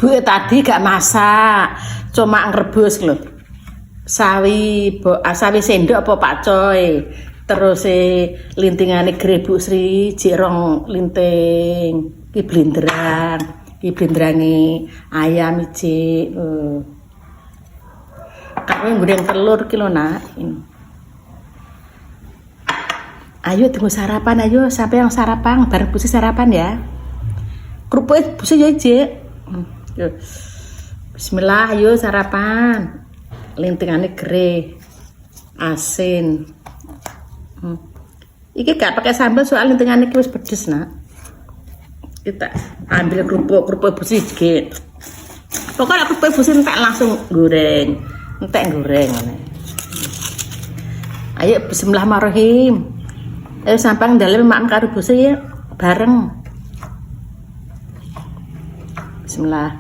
Bu tadi gak masak, cuma ngerebus lho. Sawi sendok apa Pak Coy. Terus lintingane grebuk Sri jirong linting. Ki blenderange ayam iki. Kakwe goreng telur ki lho, Nak. Ayo tunggu sarapan, ayo sampai yang sarapan, bareng Busi sarapan ya. Kerupuk Busi yo, Jek. Bismillah, ayo sarapan. Lintingane gere, asin. Iki gak pakai sambal soal lintingane iki wis pedes, Nak. Kita ambil kerupuk Busi iki. Pokoknya kerupuk Busi entek langsung goreng. Entek goreng ngene. Ayo bismillahirrahmanirrahim. Ayo sampang dalem mak karo Busi ya bareng. Bismillah.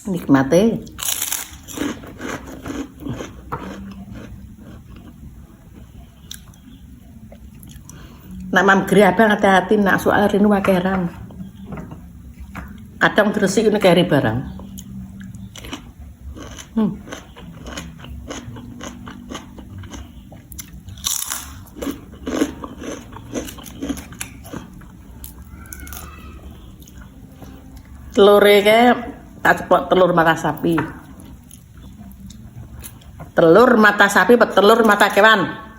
Nikmati. Nak mam geri abang hati-hati nak soal rinu wakeran. Kadang gresik ini keri barang. Telur tak cepok telur mata sapi. Telur mata sapi atau telur mata kewan?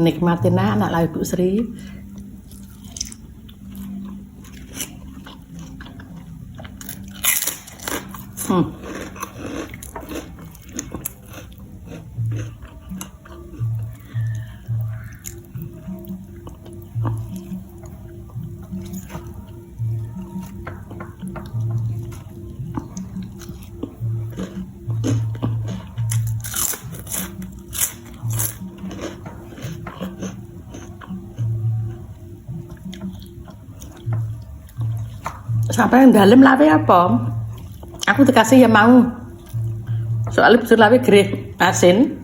Nikmatin anak lah Ibu Sri. Sampai yang dalam lawe apa? Aku dikasih ya mau. Soalnya besar lawe gere asin.